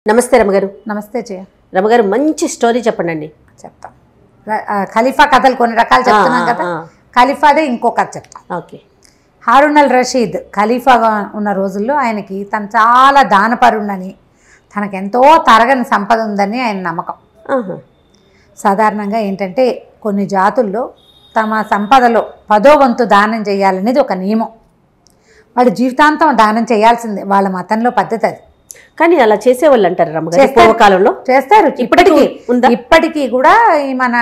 నమస్తే రమగారు. నమస్తే జయ. రమగారు మంచి స్టోరీ చెప్పండి. చెప్తాం. ఖలీఫా కథలు కొన్ని రకాలు చెప్తున్నాం కదా, ఖలీఫాదే ఇంకో కథ చెప్తాం. ఓకే. హారూన్ అల్ రషీద్ ఖలీఫాగా ఉన్న రోజుల్లో ఆయనకి తను చాలా దానపరుణని, తనకెంతో తరగని సంపద ఉందని ఆయన నమ్మకం. సాధారణంగా ఏంటంటే కొన్ని జాతుల్లో తమ సంపదలో 10వ వంతు దానం చేయాలనేది ఒక నియమం. వాళ్ళు జీవితాంతం దానం చేయాల్సిందే, వాళ్ళ మతంలో పద్ధతి అది. కానీ అలా చేసేవాళ్ళు అంటారు రమగారు, పూర్వకాలంలో చేస్తారు. ఇప్పటికీ కూడా మన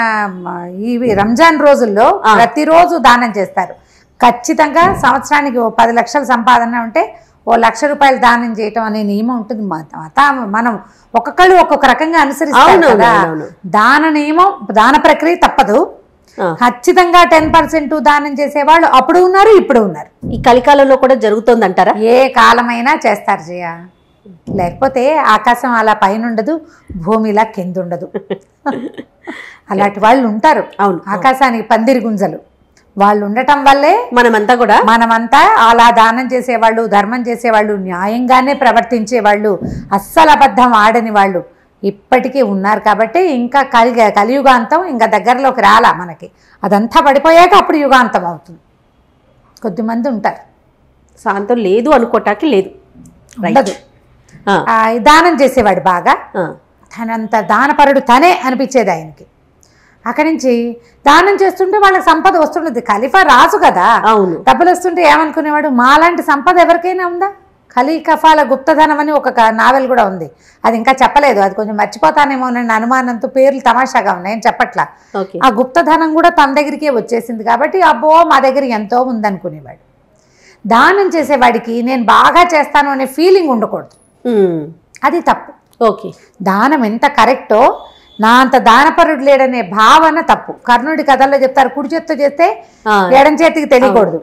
ఈ రంజాన్ రోజుల్లో ప్రతిరోజు దానం చేస్తారు. ఖచ్చితంగా సంవత్సరానికి 10 లక్షల సంపాదన ఉంటే 1 లక్ష రూపాయలు దానం చేయటం అనే నియమం ఉంటుంది. మనం ఒక్కొక్కళ్ళు ఒక్కొక్క రకంగా అనుసరిస్తాం కదా. దాన నియమం, దాన ప్రక్రియ తప్పదు. ఖచ్చితంగా 10% దానం చేసేవాళ్ళు అప్పుడు ఉన్నారు, ఇప్పుడు ఉన్నారు. ఈ కలికాలంలో కూడా జరుగుతుంది అంటారా? ఏ కాలమైనా చేస్తారు జయ. లేకపోతే ఆకాశం అలా పైన ఉండదు, భూమి ఇలా కింద ఉండదు. అలాంటి వాళ్ళు ఉంటారు. అవును, ఆకాశానికి పందిరి గుంజలు వాళ్ళు ఉండటం వల్లే మనమంతా అలా దానం చేసేవాళ్ళు, ధర్మం చేసేవాళ్ళు, న్యాయంగానే ప్రవర్తించేవాళ్ళు, అస్సలు అబద్ధం ఆడని వాళ్ళు ఇప్పటికీ ఉన్నారు. కాబట్టి ఇంకా కలియుగాంతం ఇంకా దగ్గరలోకి రాలా మనకి. అదంతా పడిపోయాక అప్పుడు యుగాంతం అవుతుంది. కొద్దిమంది ఉంటారు, శాంతం లేదు అనుకోటానికి లేదు, ఉండదు. దానం చేసేవాడు బాగా, తనంత దానపరుడు తనే అనిపించేది ఆయనకి. అక్కడి నుంచి దానం చేస్తుంటే వాళ్ళకి సంపద వస్తుండేది. ఖలీఫా రాజు కదా, అవును, డబ్బులు వస్తుంటే ఏమనుకునేవాడు, మాలాంటి సంపద ఎవరికైనా ఉందా? ఖలీఫాల గుప్తధనం అని ఒక నావెల్ కూడా ఉంది, అది ఇంకా చెప్పలేదు. అది కొంచెం మర్చిపోతానేమో అని అనుమానంతో పేర్లు తమాషాగా ఉన్నాయి, ఏం చెప్పట్లా. ఆ గుప్తధనం కూడా తన దగ్గరికే వచ్చేసింది కాబట్టి అబ్బో మా దగ్గర ఎంతో ఉందనుకునేవాడు. దానం చేసేవాడికి నేను బాగా చేస్తాను అనే ఫీలింగ్ ఉండకూడదు, అది తప్పు. ఓకే, దానం ఎంత కరెక్టో నా అంత దానపరుడు లేడనే భావన తప్పు. కర్ణుడి కథల్లో చెప్తారు, కుడి చేతితో చేస్తే ఎడం చేతికి తెలియకూడదు.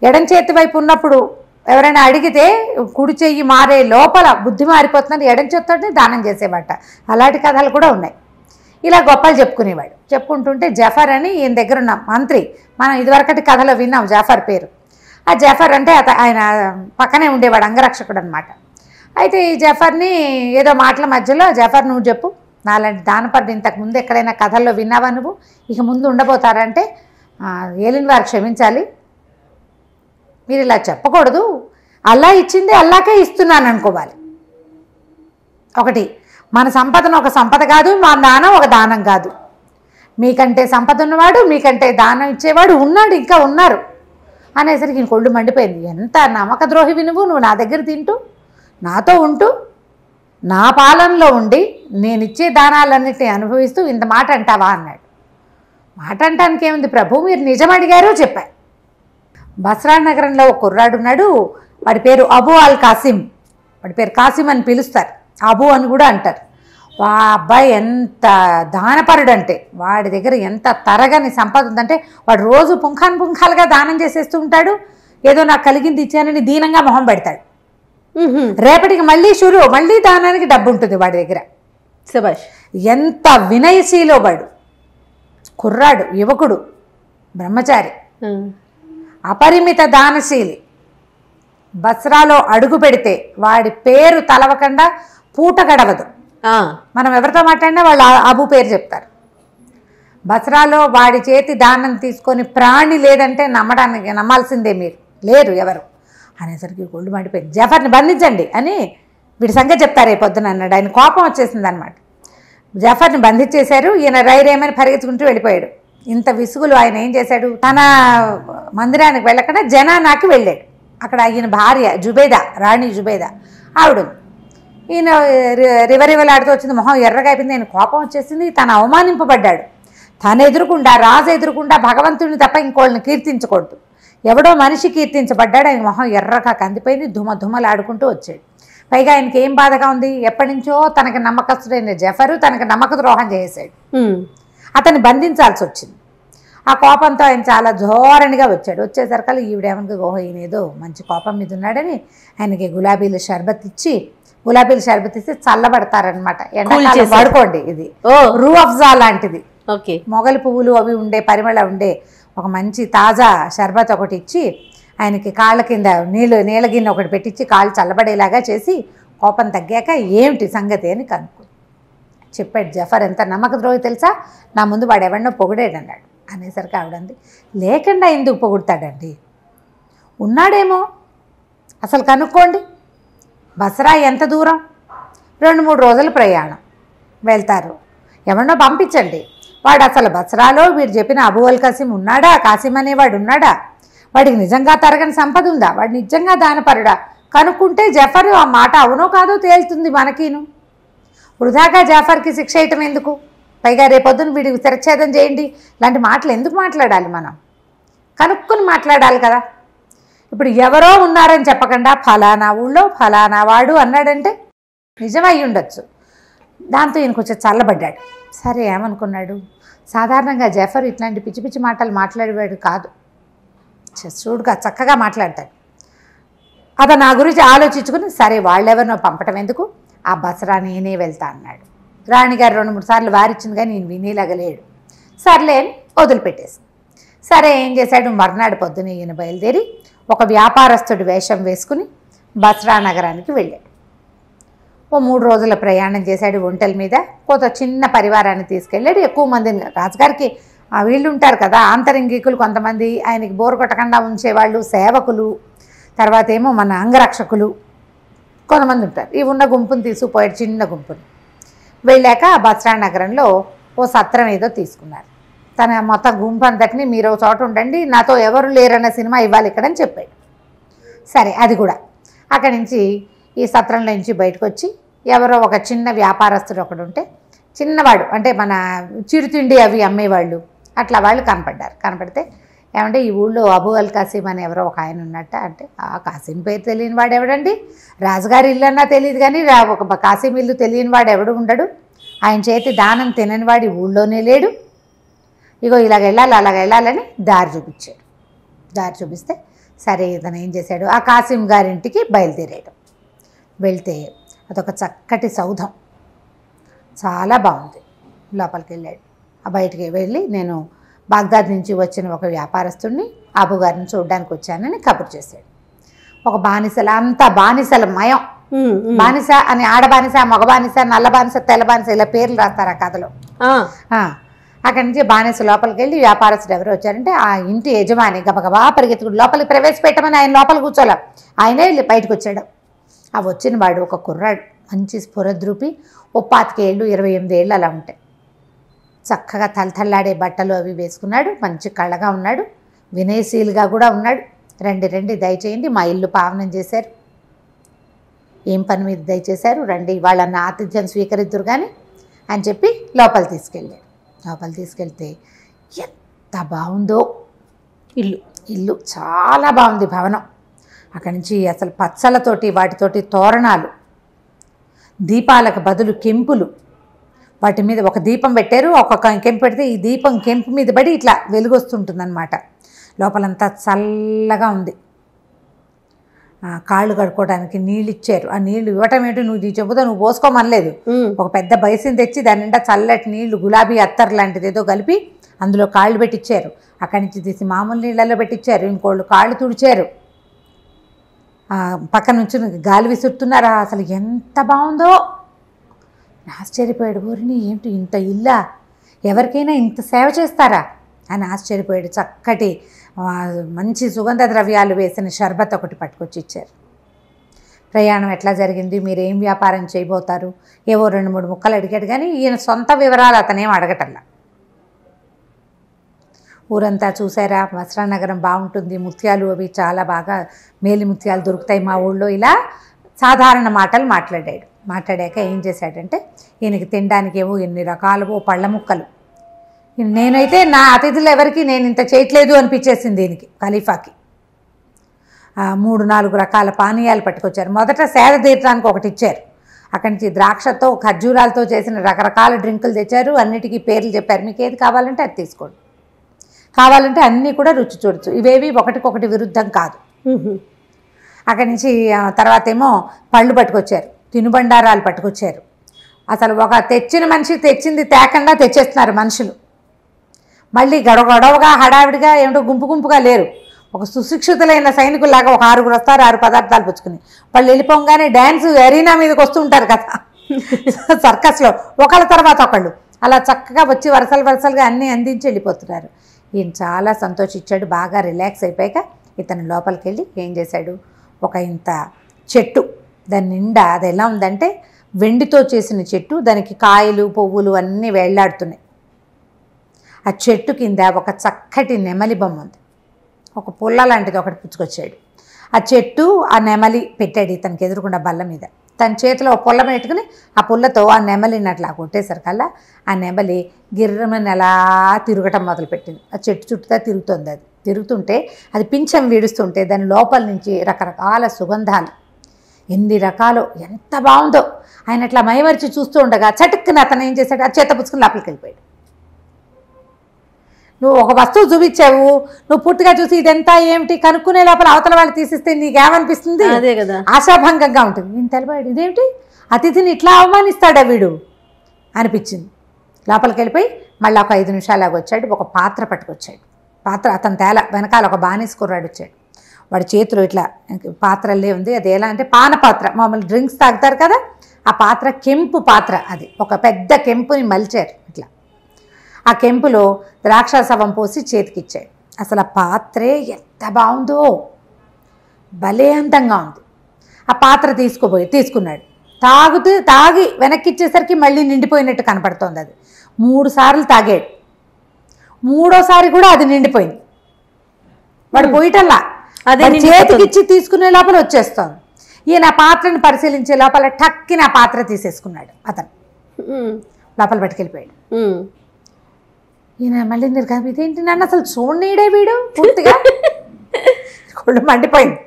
ఎడం చేతి వైపు ఉన్నప్పుడు ఎవరైనా అడిగితే కుడి చెయ్యి మారే లోపల బుద్ధి మారిపోతుందని ఎడం చేతితోనే దానం చేసేవాట. అలాంటి కథలు కూడా ఉన్నాయి. ఇలా గొప్పలు చెప్పుకునేవాడు. చెప్పుకుంటుంటే జఫర్ అని ఈయన దగ్గర ఉన్న మంత్రి, మనం ఇదివరకటి కథలో విన్నాం జఫర్ పేరు. ఆ జఫర్ అంటే ఆయన పక్కనే ఉండేవాడు, అంగరక్షకుడు అనమాట. అయితే ఈ జఫర్ని ఏదో మాటల మధ్యలో, జఫర్ నువ్వు చెప్పు, నాలాంటి దానపరుడు ఇంతకు ముందు ఎక్కడైనా కథల్లో విన్నావా నువ్వు, ఇక ముందు ఉండబోతారంటే ఏలిన వారు క్షమించాలి, మీరు ఇలా చెప్పకూడదు, అల్లా ఇచ్చింది అల్లాకే ఇస్తున్నాను అనుకోవాలి. ఒకటి, మన సంపదను ఒక సంపద కాదు, మన దానం ఒక దానం కాదు. మీకంటే సంపద ఉన్నవాడు, మీకంటే దానం ఇచ్చేవాడు ఉన్నాడు, ఇంకా ఉన్నారు అనేసరికి ఇంకొళ్ళు మండిపోయింది. ఎంత నమ్మక ద్రోహివి నువ్వు నా దగ్గర తింటూ, నాతో ఉంటూ, నా పాలనలో ఉండి నేనిచ్చే దానాలన్నిటిని అనుభవిస్తూ ఇంత మాట అంటావా అన్నాడు. మాట అంటానికి ఏముంది ప్రభు, మీరు నిజం అడిగారో చెప్పారు. బస్రా నగరంలో ఒక కుర్రాడు ఉన్నాడు, వాడి పేరు అబూ అల్ కాసిం. వాడి పేరు కాసిం అని పిలుస్తారు, అబూ అని కూడా అంటారు. వా అబ్బాయి ఎంత దానపరుడు అంటే, వాడి దగ్గర ఎంత తరగని సంపద ఉందంటే, వాడు రోజు పుంఖాలుగా దానం చేసేస్తూ ఉంటాడు. ఏదో నాకు కలిగింది ఇచ్చానని దీనంగా మొహం పెడతాడు. రేపటికి మళ్ళీ దానానికి డబ్బు ఉంటుంది వాడి దగ్గర. శభాష్, ఎంత వినయశీలో వాడు. కుర్రాడు, యువకుడు, బ్రహ్మచారి, అపరిమిత దానశీలి. బస్రాలో అడుగు పెడితే వాడి పేరు తలవకుండా పూట గడవదు. మనం ఎవరితో మాట్లాడినా వాళ్ళు అబూ పేరు చెప్తారు. బస్రాలో వాడి చేతి దానం తీసుకొని ప్రాణి లేదంటే నమ్మాల్సిందే, మీరు లేరు ఎవరు అనేసరికి గొళ్ళు మండిపోయింది. జఫర్ని బంధించండి అని వీడి సంగతి చెప్తారు రేపు పొద్దున అన్నాడు. ఆయన కోపం వచ్చేసింది అనమాట. జఫర్ని బంధించేశారు. ఈయన రైరేమని పరిగెత్తుకుంటూ వెళ్ళిపోయాడు. ఇంత విసుగులు ఆయన ఏం చేశాడు, తన మందిరానికి వెళ్ళకుండా జనానాకి వెళ్ళాడు. అక్కడ ఈయన భార్య జుబేదా, రాణి జుబేదా ఆవిడ. ఈయన రివరివలాడుతూ వచ్చింది, మొహం ఎర్రగా అయిపోయింది. ఆయన కోపం వచ్చేసింది. తను అవమానింపబడ్డాడు. తను ఎదురుకుండా, రాజు ఎదురుకుండా భగవంతుడిని తప్ప ఇంకోళ్ళని కీర్తించకూడదు. ఎవడో మనిషి కీర్తించబడ్డాడు. ఆయన మొహం ఎర్రగా కందిపోయింది, ధుమధుమలాడుకుంటూ వచ్చాడు. పైగా ఆయనకి ఏం బాధగా ఉంది, ఎప్పటి నుంచో తనకి నమ్మకస్తుడైన జఫరు తనకు నమ్మక ద్రోహం చేశాడు. అతన్ని బంధించాల్సి వచ్చింది. ఆ కోపంతో ఆయన చాలా ధోరణిగా వచ్చాడు. వచ్చేసరికల్లా ఈవిడేమనుకో, ఓహో ఈయన ఏదో మంచి కోపం మీద ఉన్నాడని ఆయనకి గులాబీల షర్బత్ ఇచ్చి చల్లబడతారనమాట. ఎండాకాలం పడుకోండి, ఇది రూ అఫ్జా లాంటిది, మొగలి పువ్వులు అవి ఉండే పరిమళ ఉండే ఒక మంచి తాజా షర్బత్ ఒకటి ఇచ్చి ఆయనకి కాళ్ళ కింద నీళ్ళ గిన్నె ఒకటి పెట్టించి కాళ్ళు చల్లబడేలాగా చేసి కోపం తగ్గాక ఏమిటి సంగతి అని కనుక్కుంది. చెప్పాడు జఫర్ ఎంత నమ్మక ద్రోహి తెలుసా, నా ముందు వాడు ఎవరినో పొగిడాడు అన్నాడు. అనేసరికి ఆవిడంది, లేకుండా ఎందుకు పొగుడతాడండి, ఉన్నాడేమో అసలు కనుక్కోండి. బసరా ఎంత దూరం, 2-3 రోజుల ప్రయాణం, వెళ్తారు, ఎవరినో పంపించండి. వాడు అసలు బసరాలో వీడు చెప్పిన అబూ అల్ కాసిం ఉన్నాడా, కాసిం అనేవాడు ఉన్నాడా, వాడికి నిజంగా తరగని సంపద ఉందా, వాడు నిజంగా దానపరుడా, కనుక్కుంటే జఫర్ ఆ మాట అవునో కాదో తేలుతుంది మనకిను. వృధాగా జాఫర్కి శిక్ష వేయటం ఎందుకు, పైగా రేపొద్దున వీడికి శిరచ్ఛేదం చేయండి, ఇలాంటి మాటలు ఎందుకు మాట్లాడాలి, మనం కనుక్కొని మాట్లాడాలి కదా. ఇప్పుడు ఎవరో ఉన్నారని చెప్పకుండా ఫలానా ఊళ్ళో ఫలానా వాడు అన్నాడంటే నిజమై ఉండొచ్చు. దాంతో ఈయన కొంచెం చల్లబడ్డాడు. సరే ఏమనుకున్నాడు, సాధారణంగా జఫర్ ఇట్లాంటి పిచ్చి పిచ్చి మాటలు మాట్లాడేవాడు కాదు, చూడుగా చక్కగా మాట్లాడతాడు. అతను నా గురించి ఆలోచించుకుని సరే వాళ్ళెవరినో పంపటం ఎందుకు, ఆ బసరా నేనే వెళ్తా అన్నాడు. రాణిగారు 2-3 సార్లు వారిచ్చింది కానీ నేను వినేలాగలేడు. సర్లే అని వదిలిపెట్టేసి సరే ఏం చేశాడు, మర్నాడు పొద్దున ఈయన బయలుదేరి ఒక వ్యాపారస్తుడి వేషం వేసుకుని బసరా నగరానికి వెళ్ళాడు. ఓ 3 రోజుల ప్రయాణం చేశాడు ఒంటెల మీద. కొంత చిన్న పరివారాన్ని తీసుకెళ్ళాడు. ఎక్కువ మందిని, రాజుగారికి వీళ్ళు ఉంటారు కదా ఆంతరంగికులు కొంతమంది, ఆయనకి బోరు కొట్టకుండా ఉంచేవాళ్ళు, సేవకులు, తర్వాత ఏమో మన అంగరక్షకులు కొంతమంది ఉంటారు. ఈ ఉన్న గుంపుని తీసుకుపోయాడు, చిన్న గుంపుని. వెళ్ళాక బసరా నగరంలో ఓ సత్రం ఏదో తీసుకున్నారు. తన మొత్తం గుంపు అంతటిని మీరు ఒక చోట ఉండండి, నాతో ఎవరు లేరన్న సినిమా ఇవ్వాలి ఇక్కడ అని చెప్పాడు. సరే అది కూడా అక్కడి నుంచి ఈ సత్రంలో నుంచి బయటకు వచ్చి ఎవరో ఒక చిన్న వ్యాపారస్తుడు ఒకడు ఉంటే, చిన్నవాడు అంటే మన చిరుతిండి అవి అమ్మేవాళ్ళు అట్లా వాళ్ళు కనపడ్డారు. కనపడితే ఏమంటే ఈ ఊళ్ళో అబూ అల్ కాసిం అని ఎవరో ఒక ఆయన ఉన్నట్ట అంటే, ఆ కాసిం పేరు తెలియని వాడు ఎవడండి, రాజుగారి ఇల్లు అన్నా తెలియదు కానీ ఒక కాసిం ఇల్లు తెలియని వాడు ఎవడు ఉండడు, ఆయన చేతి దానం తినని వాడి ఊళ్ళోనే లేడు, ఇగో ఇలాగ వెళ్ళాలి అలాగ వెళ్ళాలని దారి చూపించాడు. దారి చూపిస్తే సరే ఇతను ఏం చేశాడు, ఆ కాసిం గారింటికి బయలుదేరాడు. వెళ్తే అదొక చక్కటి సౌధం, చాలా బాగుంది. లోపలికి వెళ్ళాడు. ఆ బయటికి వెళ్ళి నేను బాగ్దాద్ నుంచి వచ్చిన ఒక వ్యాపారస్తుడిని అబు గారిని చూడడానికి వచ్చానని కబురు చేశాడు. ఒక బానిసల, అంతా బానిసల మయం. బానిస అని ఆడ బానిస, మగ బానిస, నల్ల బానిస, తెల్ల బానిస ఇలా పేర్లు రాస్తారు ఆ కథలో. అక్కడి నుంచి బానిస లోపలికి వెళ్ళి వ్యాపారస్తుడు ఎవరు వచ్చారంటే ఆ ఇంటి యజమాని గబగబా పరిగెత్తుకుడు లోపలికి ప్రవేశపెట్టమని ఆయన లోపలికి కూర్చోలే, ఆయనే బయటకు వచ్చాడు. ఆ వచ్చిన వాడు ఒక కుర్రాడు, మంచి స్ఫురద్రూపి, 25 ఏళ్ళు 28 ఏళ్ళు అలా ఉంటాయి. చక్కగా తలతల్లాడే బట్టలు అవి వేసుకున్నాడు, మంచి కళ్ళగా ఉన్నాడు, వినయశీలుగా కూడా ఉన్నాడు. రండి రండి దయచేయండి, మా ఇల్లు పావనం చేశారు, ఏం పని మీద దయచేశారు, రండి వాళ్ళన్న ఆతిథ్యం స్వీకరిద్దురు కానీ అని చెప్పి లోపల తీసుకెళ్ళాడు. లోపల తీసుకెళ్తే ఎంత బాగుందో ఇల్లు, ఇల్లు చాలా బాగుంది భవనం. అక్కడి నుంచి అసలు పచ్చలతోటి వాటితోటి తోరణాలు, దీపాలకు బదులు కెంపులు, వాటి మీద ఒక దీపం పెట్టారు, ఒక కెంపు పెడితే ఈ దీపం కెంపు మీద పడి ఇట్లా వెలుగొస్తుంటుందన్నమాట. లోపలంతా చల్లగా ఉంది. కాళ్ళు కడుక్కోవడానికి నీళ్ళు ఇచ్చారు. ఆ నీళ్లు ఇవ్వటం ఏంటి, నువ్వు చెబుతా నువ్వు పోసుకోమనలేదు, ఒక పెద్ద బైసిని తెచ్చి దాని నిండా చల్లటి నీళ్లు గులాబీ అత్తర్ లాంటిది ఏదో కలిపి అందులో కాళ్ళు పెట్టించారు. అక్కడి నుంచి తీసి మామూలు నీళ్ళల్లో పెట్టించారు. ఇంకోళ్ళు కాళ్ళు తుడిచారు, పక్కన నుంచి గాలి విసురుతున్నారా. అసలు ఎంత బాగుందో, ఆశ్చర్యపోయాడు. ఊరిని ఏమిటి ఇంత ఇల్లా, ఎవరికైనా ఇంత సేవ చేస్తారా అని ఆశ్చర్యపోయాడు. చక్కటి మంచి సుగంధ ద్రవ్యాలు వేసిన షర్బత్ ఒకటి పట్టుకొచ్చి ఇచ్చారు. ప్రయాణం ఎట్లా జరిగింది, మీరు ఏం వ్యాపారం చేయబోతారు, ఏవో 2-3 ముక్కలు అడిగాడు కానీ ఈయన సొంత వివరాలు అతనేం అడగటల్లా. ఊరంతా చూసారా, బసరా నగరం బాగుంటుంది, ముత్యాలు అవి చాలా బాగా మేలి ముత్యాలు దొరుకుతాయి మా ఊళ్ళో, ఇలా సాధారణ మాటలు మాట్లాడాడు. మాట్లాడాక ఏం చేశాడంటే ఈయనకి తినడానికి ఏవో ఎన్ని రకాలవో పళ్ళ ముక్కలు, నేనైతే నా అతిథులు ఎవరికి నేను ఇంత చేయట్లేదు అనిపించేసింది దీనికి. ఖలీఫాకి 3-4 రకాల పానీయాలు పట్టుకొచ్చారు. మొదట సేద తీర్చడానికి ఒకటి ఇచ్చారు. అక్కడి నుంచి ద్రాక్షతో ఖర్జూరాలతో చేసిన రకరకాల డ్రింకులు తెచ్చారు. అన్నిటికీ పేర్లు చెప్పారు, మీకు ఏది కావాలంటే అది తీసుకోండి, కావాలంటే అన్నీ కూడా రుచి చూడొచ్చు, ఇవేవి ఒకటికొకటి విరుద్ధం కాదు. అక్కడి నుంచి తర్వాత ఏమో పళ్ళు పట్టుకొచ్చారు, తినుబండారాలు పట్టుకొచ్చారు. అసలు ఒక తెచ్చిన మనిషి తెచ్చింది తేకుండా తెచ్చేస్తున్నారు మనుషులు. మళ్ళీ గొడవగా హడావిడిగా ఏమిటో గుంపుగా లేరు, ఒక సుశిక్షితులైన సైనికుల్లాగా ఒక 6 వస్తారు, 6 పదార్థాలు పుచ్చుకుని. వాళ్ళు వెళ్ళిపోగానే డ్యాన్స్ అరీనా మీదకి వస్తూ ఉంటారు కదా సర్కస్లో, ఒకళ్ళ తర్వాత ఒకళ్ళు అలా చక్కగా వచ్చి వరుసలుగా అన్నీ అందించి వెళ్ళిపోతున్నారు. ఈయన చాలా సంతోషించాడు. బాగా రిలాక్స్ అయిపోయాక ఇతను లోపలికి వెళ్ళి ఏం చేశాడు, ఒక ఇంత చెట్టు, దాని నిండా అది ఎలా ఉందంటే వెండితో చేసిన చెట్టు, దానికి కాయలు పువ్వులు అన్నీ వేళ్లాడుతున్నాయి. ఆ చెట్టు కింద ఒక చక్కటి నెమలి బొమ్మ ఉంది. ఒక పుల్ల లాంటిది ఒకటి పుచ్చుకొచ్చాడు. ఆ చెట్టు ఆ నెమలి పెట్టాడు ఇతనికి ఎదురుకుండా బల్ల మీద. తన చేతిలో ఒక పుల్ల పెట్టుకుని ఆ పుల్లతో ఆ నెమలిని అట్లా కొట్టేసరికల్లా ఆ నెమలి గిర్రమని అలా తిరగటం మొదలుపెట్టింది. ఆ చెట్టు చుట్టూ తిరుగుతుంది. అది తిరుగుతుంటే అది పింఛం వీడుస్తుంటే దాని లోపల నుంచి రకరకాల సుగంధాలు, ఎన్ని రకాలు, ఎంత బాగుందో. ఆయన అట్లా మైమరిచి చూస్తూ ఉండగా చటుక్కున అతను ఏం చేశాడు, ఆ చేత పుచ్చుకుని లోపలికి వెళ్ళిపోయాడు. నువ్వు ఒక వస్తువు చూపించావు, నువ్వు పూర్తిగా చూసి ఇదంతా ఏమిటి కనుక్కునే లోపల అవతల వాళ్ళు తీసిస్తే నీకేమనిపిస్తుంది? అదే కదా, ఆశాభంగంగా ఉంటుంది. నేను తెలిపాడు, ఇదేమిటి అతిథిని ఇట్లా అవమానిస్తాడా వీడు అనిపించింది. లోపలికి వెళ్ళిపోయి మళ్ళీ ఒక 5 నిమిషాలాగా వచ్చాడు. ఒక పాత్ర పట్టుకొచ్చాడు. పాత్ర అతను తేల వెనకాల ఒక బానిస కుర్రాడు వచ్చాడు. వాడి చేతిలో ఇట్లా పాత్రలే ఉంది. అది ఎలా అంటే పాన పాత్ర, మామూలు డ్రింక్స్ తాగుతారు కదా ఆ పాత్ర, కెంపు పాత్ర. అది ఒక పెద్ద కెంపుని మలిచారు ఇట్లా. ఆ కెంపులో ద్రాక్షాసవం పోసి చేతికిచ్చాడు. అసలు ఆ పాత్రే ఎంత బాగుందో, భలే అందంగా ఉంది. ఆ పాత్ర తీసుకున్నాడు. తాగి వెనక్కి ఇచ్చేసరికి మళ్ళీ నిండిపోయినట్టు కనపడుతోంది. అది 3 సార్లు తాగాడు. 3వసారి కూడా అది నిండిపోయింది. వాడు పోయిటల్లా అదే చేతికిచ్చి తీసుకునే లోపల వచ్చేస్తోంది. ఈయన ఆ పాత్రను పరిశీలించే లోపల టక్కిన ఆ పాత్ర తీసేసుకున్నాడు. అతను లోపల పట్టుకెళ్ళిపోయాడు. ఈయన మళ్ళీ ఇదేంటి నన్ను అసలు చూడనీడే వీడు పూర్తిగా కొళ్ళు మండిపోయింది.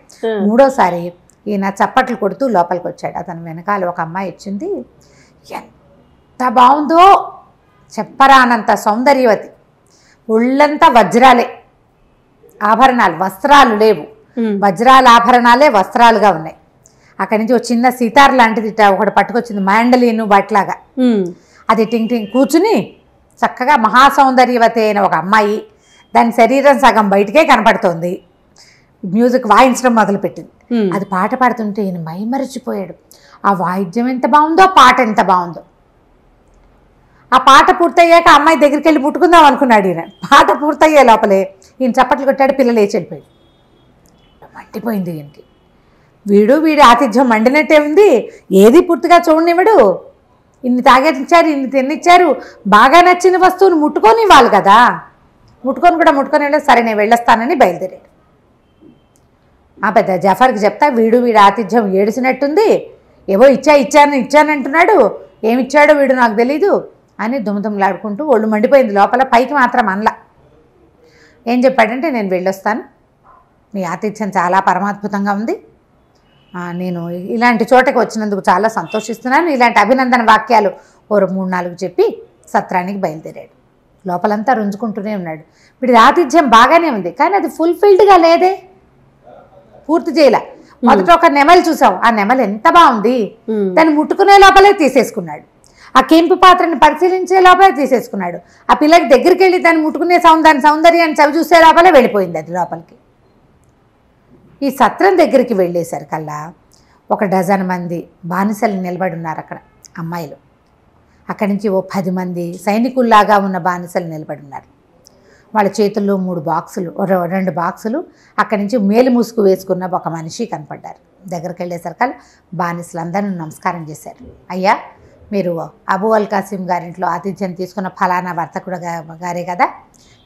3వసారి ఈయన చప్పట్లు కొడుతూ లోపలికి వచ్చాడు. అతను వెనకాల ఒక అమ్మాయి వచ్చింది. ఎంత బాగుందో చెప్పరానంత సౌందర్యవతి, ఒళ్ళంతా వజ్రాలే, ఆభరణాలు, వస్త్రాలు లేవు, వజ్రాల ఆభరణాలే వస్త్రాలుగా ఉన్నాయి. అక్కడి నుంచి ఒక చిన్న సితార్ లాంటిది ఒకటి పట్టుకొచ్చింది, మ్యాండలిను బట్లాగా. అది టింగ్ టింగ్ కూర్చుని చక్కగా మహాసౌందర్యవతి అయిన ఒక అమ్మాయి, దాని శరీరం సగం బయటికే కనపడుతోంది. మ్యూజిక్ వాయించడం మొదలుపెట్టింది. అది పాట పాడుతుంటే ఈయన మైమరిచిపోయాడు. ఆ వాయిద్యం ఎంత బాగుందో, పాట ఎంత బాగుందో. ఆ పాట పూర్తయ్యాక అమ్మాయి దగ్గరికి వెళ్ళి ముట్టుకుందాం అనుకున్నాడు ఈయన. పాట పూర్తయ్యే లోపలే ఈయన చప్పట్లు కొట్టాడు. పిల్ల లేచి వెళ్ళిపోయాడు. మండిపోయింది ఈయనకి. వీడి ఆతిథ్యం మండినట్టే ఉంది. ఏది పూర్తిగా చూడనివ్వడు. ఇన్ని తాగేచ్చారు, ఇన్ని తిన్నిచ్చారు, బాగా నచ్చిన వస్తువును ముట్టుకొని ఇవ్వాలి కదా. ముట్టుకొని వెళ్ళి సరే నేను వెళ్ళొస్తానని బయలుదేరాడు. ఆ పెద్ద జఫర్కి చెప్తా, వీడి ఆతిథ్యం ఏడిసినట్టుంది, ఏవో ఇచ్చానంటున్నాడు, ఏమిచ్చాడో వీడు నాకు తెలీదు అని దుమ్ములాడుకుంటూ ఒళ్ళు మండిపోయింది లోపల. పైకి మాత్రం అనలా. ఏం చెప్పాడంటే, నేను వెళ్ళొస్తాను, మీ ఆతిథ్యం చాలా పరమాద్భుతంగా ఉంది, నేను ఇలాంటి చోటకి వచ్చినందుకు చాలా సంతోషిస్తున్నాను, ఇలాంటి అభినందన వాక్యాలు ఓ 3-4 చెప్పి సత్రానికి బయలుదేరాడు. లోపలంతా రుంజుకుంటూనే ఉన్నాడు. వీడి ఆతిథ్యం బాగానే ఉంది, కానీ అది ఫుల్ఫిల్డ్గా లేదే, పూర్తి చేయలే. మొదట ఒక నెమలి చూసాం, ఆ నెమలి ఎంత బాగుంది, దాన్ని ముట్టుకునే లోపలే తీసేసుకున్నాడు. ఆ కెంపు పాత్రని పరిశీలించే లోపలే తీసేసుకున్నాడు. ఆ పిల్లకి దగ్గరికి వెళ్ళి దాన్ని ముట్టుకునే సౌందర్యాన్ని చవి చూసే లోపలే వెళ్ళిపోయింది అది లోపలికి. ఈ సత్రం దగ్గరికి వెళ్ళేసరికల్లా ఒక 1 డజన్ మంది బానిసలు నిలబడి ఉన్నారు అక్కడ, అమ్మాయిలు. అక్కడి నుంచి ఓ 10 మంది సైనికుల్లాగా ఉన్న బానిసలు నిలబడి ఉన్నారు. వాళ్ళ చేతుల్లో 3 బాక్సులు, 2 బాక్సులు. అక్కడి నుంచి మేలు ముసుగు వేసుకున్న ఒక మనిషి కనపడ్డారు. దగ్గరికి వెళ్ళేసరికల్ బానిసలందరూ నమస్కారం చేశారు. అయ్యా, మీరు అబూ అల్ కాసిం గారింట్లో ఆతిథ్యం తీసుకున్న ఫలానా వర్తకుడు గారే కదా,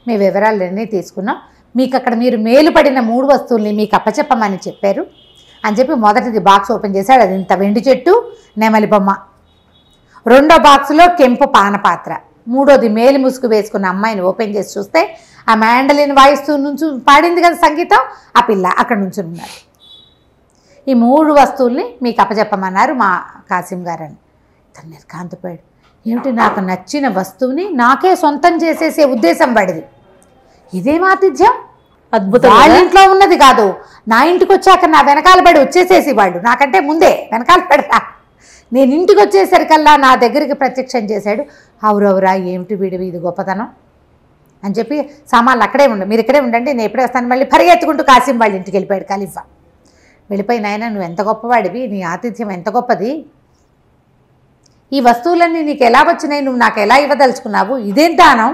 మీ వివరాలన్నీ తీసుకున్నాం, మీకు అక్కడ మీరు మేలుపడిన 3 వస్తువుల్ని మీకు అప్పచెప్పమని చెప్పారు అని చెప్పి మొదటిది బాక్స్ ఓపెన్ చేశాడు. అది ఇంత వెండి చెట్టు, నెమలి బొమ్మ. 2వ బాక్సులో కెంపు పానపాత్ర. 3వది మేలు ముసుగు వేసుకున్న అమ్మాయిని ఓపెన్ చేసి చూస్తే ఆ మ్యాండలిన్ వాయిస్తూ నుంచి పాడింది కదా సంగీతం, ఆ పిల్ల అక్కడ నుంచి ఉన్నారు. ఈ 3 వస్తువుల్ని మీకు అప్పచెప్పమన్నారు మా కాసిం గారని. తను నిర్కాంతపోయాడు. ఏమిటి, నాకు నచ్చిన వస్తువుని నాకే సొంతం చేసేసే ఉద్దేశం పడింది, ఇదేం ఆతిథ్యం, అద్భుతం. వాళ్ళ ఇంట్లో ఉన్నది కాదు, నా ఇంటికి వచ్చాక నా వెనకాల పడి వచ్చేసేసి వాళ్ళు, నాకంటే ముందే వెనకాల పడరా, నేను ఇంటికి వచ్చేసరికల్లా నా దగ్గరికి ప్రత్యక్షం చేశాడు. అవురవురా, ఏమిటి వీడివి ఇది గొప్పతనం, అని చెప్పి సామాన్లు అక్కడే ఉండు, మీరు ఇక్కడే ఉండండి, నేను ఎప్పుడే వస్తాను. మళ్ళీ పరిగెత్తుకుంటూ కాసిం వాళ్ళ ఇంటికి వెళ్ళిపోయాడు ఖలీఫా. వెళ్ళిపోయి, నాయన నువ్వు ఎంత గొప్పవాడివి, నీ ఆతిథ్యం ఎంత గొప్పది, ఈ వస్తువులన్నీ నీకు ఎలా వచ్చినాయి, నువ్వు నాకు ఎలా ఇవ్వదలుచుకున్నావు, ఇదేం దానం,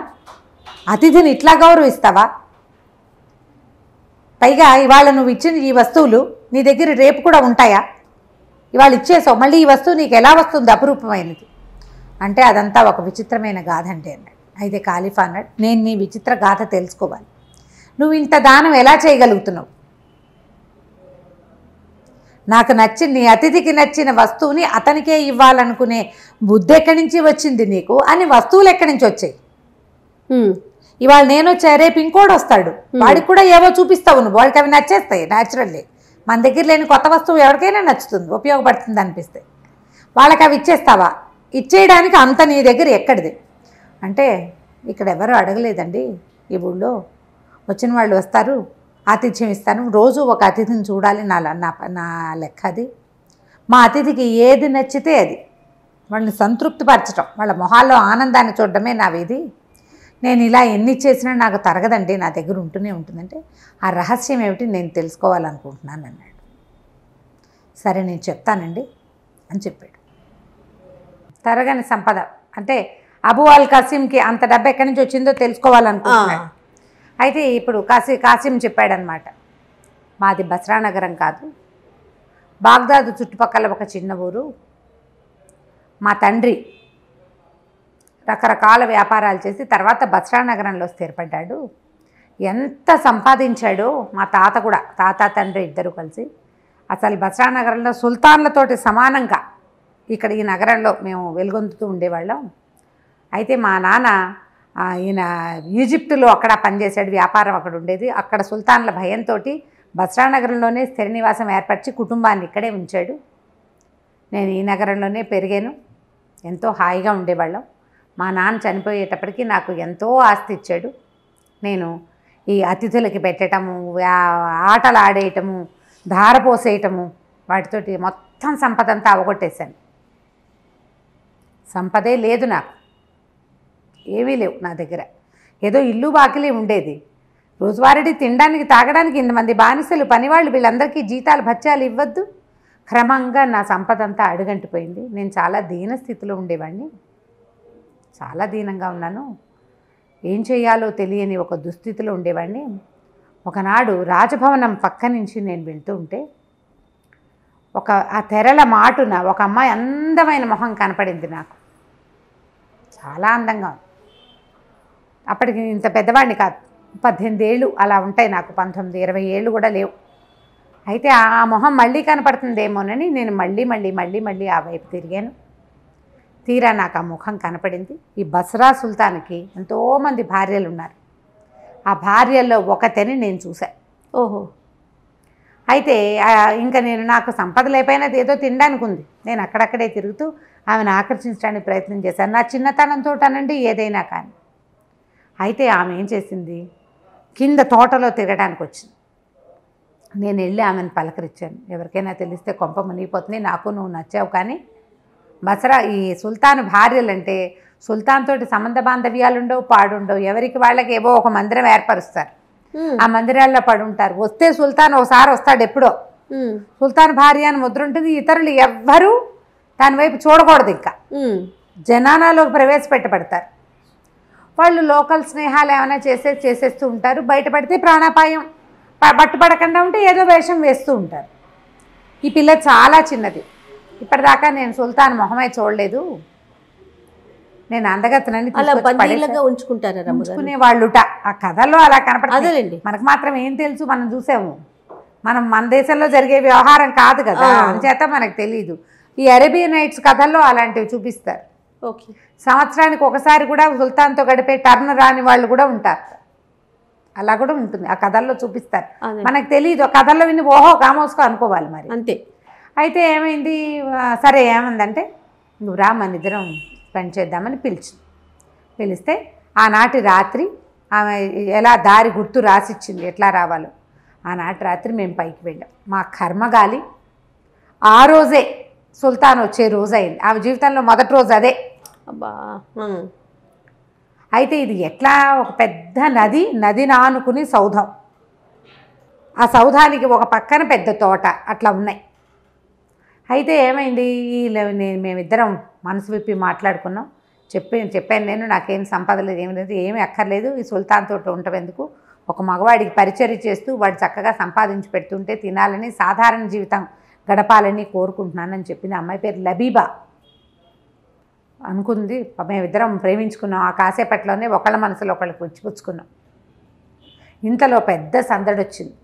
అతిథిని ఇట్లా గౌరవిస్తావా, పైగా ఇవాళ నువ్వు ఇచ్చిన ఈ వస్తువులు నీ దగ్గర రేపు కూడా ఉంటాయా, ఇవాళ ఇచ్చేసావు, మళ్ళీ ఈ వస్తువు నీకు ఎలా వస్తుంది అపురూపమైనది అంటే అదంతా ఒక విచిత్రమైన గాథ అంటే అన్నాడు. అయితే ఖలీఫా అన్నాడు, నేను నీ విచిత్ర గాథ తెలుసుకోవాలి, నువ్వు ఇంత దానం ఎలా చేయగలుగుతున్నావు, నాకు నచ్చిన నీ అతిథికి నచ్చిన వస్తువుని అతనికే ఇవ్వాలనుకునే బుద్ధి ఎక్కడి నుంచి వచ్చింది నీకు, అని వస్తువులు ఎక్కడి నుంచి వచ్చాయి, ఇవాళ నేను వచ్చా రేపు ఇంకోటి వస్తాడు, వాడికి కూడా ఏవో చూపిస్తావు నువ్వు, వాళ్ళకి అవి నచ్చేస్తాయి న్యాచురల్లీ, మన దగ్గర లేని కొత్త వస్తువు ఎవరికైనా నచ్చుతుంది, ఉపయోగపడుతుంది అనిపిస్తే, వాళ్ళకి అవి ఇచ్చేస్తావా, ఇచ్చేయడానికి అంత నీ దగ్గర ఎక్కడిది అంటే, ఇక్కడ ఎవరు అడగలేదండి, ఈ ఊళ్ళో వచ్చిన వాళ్ళు వస్తారు, ఆతిథ్యం ఇస్తాను, రోజు ఒక అతిథిని చూడాలి, నా లెక్క అది, మా అతిథికి ఏది నచ్చితే అది, వాళ్ళని సంతృప్తిపరచడం, వాళ్ళ మొహాల్లో ఆనందాన్ని చూడడమే నా విధి, నేను ఇలా ఎన్ని చేసినా నాకు తరగదండి, నా దగ్గర ఉంటూనే ఉంటుందంటే, ఆ రహస్యం ఏమిటి నేను తెలుసుకోవాలనుకుంటున్నాను అన్నాడు. సరే నేను చెప్తానండి అని చెప్పాడు. తరగని సంపద అంటే అబూ అల్ కాసిమ్కి అంత డబ్బు ఎక్కడి నుంచి వచ్చిందో తెలుసుకోవాలనుకుంటున్నాడు. అయితే ఇప్పుడు కాసిం చెప్పాడనమాట, మాది బస్రా నగరం కాదు, బాగ్దాదు చుట్టుపక్కల ఒక చిన్న ఊరు, మా తండ్రి రకరకాల వ్యాపారాలు చేసి తర్వాత బస్రా నగరంలో స్థిరపడ్డాడు, ఎంత సంపాదించాడో, మా తాత కూడా, తాత తండ్రి ఇద్దరు కలిసి అసలు బస్రా నగరంలో సుల్తాన్లతోటి సమానంగా ఇక్కడ ఈ నగరంలో మేము వెలుగొందుతూ ఉండేవాళ్ళం. అయితే మా నాన్న ఈయన ఈజిప్టులో అక్కడ పనిచేసాడు, వ్యాపారం అక్కడ ఉండేది, అక్కడ సుల్తాన్ల భయంతో బస్రా నగరంలోనే స్థిర నివాసం ఏర్పరిచి కుటుంబాన్ని ఇక్కడే ఉంచాడు. నేను ఈ నగరంలోనే పెరిగాను, ఎంతో హాయిగా ఉండేవాళ్ళం. మా నాన్న చనిపోయేటప్పటికి నాకు ఎంతో ఆస్తి ఇచ్చాడు. నేను ఈ అతిథులకి పెట్టడము, ఆటలు ఆడేయటము, ధారపోసేయటము, వాటితోటి మొత్తం సంపద అంతా అవగొట్టేశాను. సంపదే లేదు నాకు, ఏమీ లేవు నా దగ్గర, ఏదో ఇల్లు బాకిలే ఉండేది, రోజువారీ తినడానికి తాగడానికి ఇంతమంది బానిసలు పనివాళ్ళు, వీళ్ళందరికీ జీతాలు భత్యాలు ఇవ్వద్దు. క్రమంగా నా సంపద అంతా అడుగంటిపోయింది. నేను చాలా దీన స్థితిలో ఉండేవాడిని, చాలా దీనంగా ఉన్నాను, ఏం చేయాలో తెలియని ఒక దుస్థితిలో ఉండేవాడిని. ఒకనాడు రాజభవనం పక్క నుంచి నేను వెళ్తూ ఉంటే ఆ తెరల మాటున ఒక అమ్మాయి అందమైన మొహం కనపడింది నాకు, చాలా అందంగా ఉంది. అప్పటికి ఇంత పెద్దవాడిని కాదు, 18 ఏళ్ళు అలా ఉంటాయి నాకు, 19, 20 ఏళ్ళు కూడా లేవు. అయితే ఆ మొహం మళ్ళీ కనపడుతుందేమోనని నేను మళ్ళీ ఆ వైపు తిరిగాను. తీరా నాకు ఆ ముఖం కనపడింది. ఈ బస్రా సుల్తాన్కి ఎంతోమంది భార్యలు ఉన్నారు, ఆ భార్యల్లో ఒకతని నేను చూశాను. ఓహో. అయితే ఇంకా నాకు సంపద లేకపోయినా ఏదో తినడానికి ఉంది, నేను అక్కడక్కడే తిరుగుతూ ఆమెను ఆకర్షించడానికి ప్రయత్నం చేశాను, నా చిన్నతనంతో అనండి ఏదైనా కానీ. అయితే ఆమె ఏం చేసింది, కింద తోటలో తిరగడానికి వచ్చింది. నేను వెళ్ళి ఆమెను పలకరించాను, ఎవరికైనా తెలిస్తే కొంప మునిగిపోతుంది, నాకు నువ్వు నచ్చావు, కానీ బస్రా ఈ సుల్తాన్ భార్యలంటే సుల్తాన్ తోటి సంబంధ బాంధవ్యాలు ఉండవు, పాడుండవు, ఎవరికి వాళ్ళకి ఏవో ఒక మందిరం ఏర్పరుస్తారు, ఆ మందిరాల్లో పడుంటారు. వస్తే సుల్తాన్ ఒకసారి వస్తాడు ఎప్పుడో, సుల్తాన్ భార్య అని ముద్ర ఉంటుంది, ఇతరులు ఎవ్వరూ దాని వైపు చూడకూడదు, ఇంకా జనానాలోకి ప్రవేశపెట్టబడతారు. వాళ్ళు లోకల్ స్నేహాలు ఏమైనా చేసేస్తూ ఉంటారు, బయటపడితే ప్రాణాపాయం, పట్టుపడకుండా ఉంటే ఏదో వేషం వేస్తూ ఉంటారు. ఈ పిల్ల చాలా చిన్నది, ఇప్పటిదాకా నేను సుల్తాన్ మొహమే చూడలేదు, నేను అందగత్తనని ఉంచుకునే వాళ్ళుట. ఆ కథల్లో అలా కనపడలేండి, మనకు మాత్రం ఏం తెలుసు, మనం చూసాము, మన దేశంలో జరిగే వ్యవహారం కాదు కదా, అందుచేత మనకు తెలియదు. ఈ అరేబియన్ నైట్స్ కథల్లో అలాంటివి చూపిస్తారు. ఓకే. సంవత్సరానికి ఒకసారి కూడా సుల్తాన్తో గడిపే టర్న్ రాని వాళ్ళు కూడా ఉంటారు, అలా కూడా ఉంటుంది, ఆ కథల్లో చూపిస్తారు, మనకు తెలియదు. ఆ కథల్లో విని ఓహో కామోసుకో అనుకోవాలి మరి, అంతే. అయితే ఏమైంది, సరే ఏమందంటే నువ్వు రా మన ఇద్దరం పని చేద్దామని పిలిస్తే ఆనాటి రాత్రి ఆమె ఎలా దారి గుర్తు రాసిచ్చింది ఎట్లా రావాలో. ఆనాటి రాత్రి మేము పైకి వెళ్ళాం. మా కర్మగాలి ఆ రోజే సుల్తాన్ వచ్చే రోజు అయింది, ఆమె జీవితంలో మొదటి రోజు అదే. అబ్బా. అయితే ఇది ఎట్లా ఒక పెద్ద నదిని ఆనుకుని సౌధం, ఆ సౌధానికి ఒక పక్కన పెద్ద తోట అట్లా ఉన్నాయి. అయితే ఏమైంది, మేమిద్దరం మనసు విప్పి మాట్లాడుకున్నాం. చెప్పాను నేను, నాకేం సంపద లేదు, ఏమి లేదు, ఏమీ అక్కర్లేదు, ఈ సుల్తాన్ తోట ఉండటం ఎందుకు, ఒక మగవాడికి పరిచర్య చేస్తూ వాడు చక్కగా సంపాదించి పెడుతుంటే తినాలని, సాధారణ జీవితం గడపాలని కోరుకుంటున్నానని చెప్పింది. అమ్మాయి పేరు లబీబా అనుకుంది. మేమిద్దరం ప్రేమించుకున్నాం. ఆ కాసేపట్లోనే ఒకళ్ళ మనసులో ఒకళ్ళకి పుచ్చుకున్నాం. ఇంతలో పెద్ద సందడి వచ్చింది.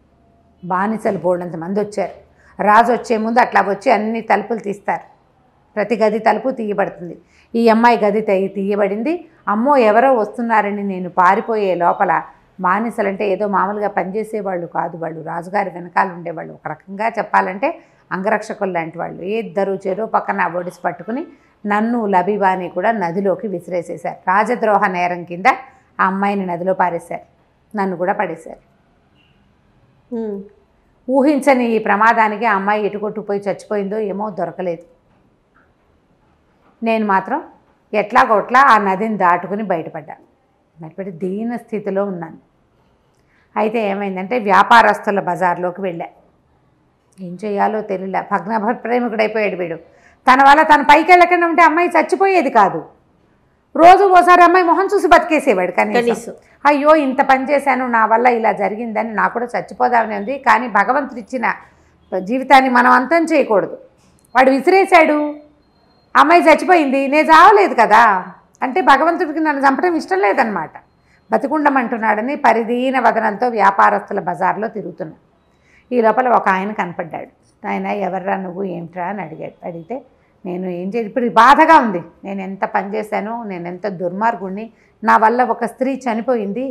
బానిసలు బోల్డంత మంది వచ్చారు. రాజు వచ్చే ముందు అట్లా వచ్చి అన్ని తలుపులు తీస్తారు. ప్రతి గది తలుపు తీయబడుతుంది. ఈ అమ్మాయి గది తీయబడింది. అమ్మో ఎవరో వస్తున్నారని నేను పారిపోయే లోపల, బానిసలంటే ఏదో మామూలుగా పనిచేసేవాళ్ళు కాదు, వాళ్ళు రాజుగారి వెనకాల ఉండేవాళ్ళు. ఒక రకంగా చెప్పాలంటే అంగరక్షకులు లాంటి వాళ్ళు. ఇద్దరు చెరో పక్కన ఒడిసి పట్టుకుని నన్ను లబీబాని కూడా నదిలోకి విసిరేసేశారు. రాజద్రోహ నేరం కింద ఆ అమ్మాయిని నదిలో పారేశారు, నన్ను కూడా పడేశారు. ఊహించని ఈ ప్రమాదానికి ఆ అమ్మాయి ఎటుకొట్టుపోయి చచ్చిపోయిందో ఏమో దొరకలేదు. నేను మాత్రం ఎట్లాగొట్లా ఆ నదిని దాటుకుని బయటపడ్డాను. బయటపడి దీన స్థితిలో ఉన్నాను. అయితే ఏమైందంటే వ్యాపారస్తుల బజార్లోకి వెళ్ళా. ఏం చేయాలో తెలియలే. ప్రేమికుడైపోయాడు వీడు. తన వల్ల తను పైకి వెళ్ళకుండా ఉంటే అమ్మాయి చచ్చిపోయేది కాదు. రోజు ఓసారి అమ్మాయి మొహం చూసి బతికేసేవాడు కనీసం. అయ్యో ఇంత పని చేశాను, నా వల్ల ఇలా జరిగిందని నాకు కూడా చచ్చిపోదామని ఉంది. కానీ భగవంతుడు ఇచ్చిన జీవితాన్ని మనం అంతం చేయకూడదు. వాడు విసిరేశాడు, అమ్మాయి చచ్చిపోయింది, నేను చావలేదు కదా అంటే భగవంతుడికి నన్ను చంపడం ఇష్టం లేదనమాట. బతికుండమంటున్నాడని పరిదీన వదనంతో వ్యాపారస్తుల బజార్లో తిరుగుతున్నా. ఈ లోపల ఒక ఆయన కనపడ్డాడు. ఆయన ఎవర్రా నువ్వు, ఏమిట్రా అని అడిగితే నేను ఏం చేసి ఇప్పుడు బాధగా ఉంది, నేను ఎంత పని చేశానో, నేను ఎంత దుర్మార్గుణ్ణి, నా వల్ల ఒక స్త్రీ చనిపోయింది,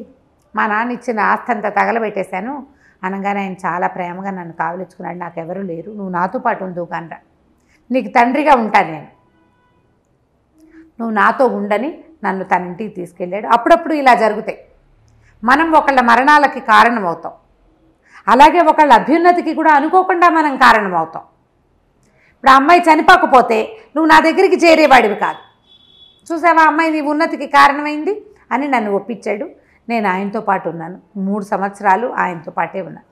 మా నాన్న ఇచ్చిన ఆస్తి అంతా తగలబెట్టేశాను అనగానే ఆయన చాలా ప్రేమగా నన్ను కావలించుకున్నాడు. నాకెవరూ లేరు, నువ్వు నాతో పాటు ఉండు కానరా, నీకు తండ్రిగా ఉంటాను నేను, నువ్వు నాతో ఉండని నన్ను తన ఇంటికి తీసుకెళ్ళాడు. అప్పుడప్పుడు ఇలా జరుగుతాయి. మనం ఒకళ్ళ మరణాలకి కారణమవుతాం, అలాగే ఒకళ్ళ అభ్యున్నతికి కూడా అనుకోకుండా మనం కారణమవుతాం. ఇప్పుడు ఆ అమ్మాయి చనిపోకపోతే నువ్వు నా దగ్గరికి చేరేవాడివి కాదు. చూసావా అమ్మాయి నీ ఉన్నతికి కారణమైంది అని నన్ను ఒప్పించాడు. నేను ఆయనతో పాటు ఉన్నాను. 3 సంవత్సరాలు ఆయనతో పాటే ఉన్నాను.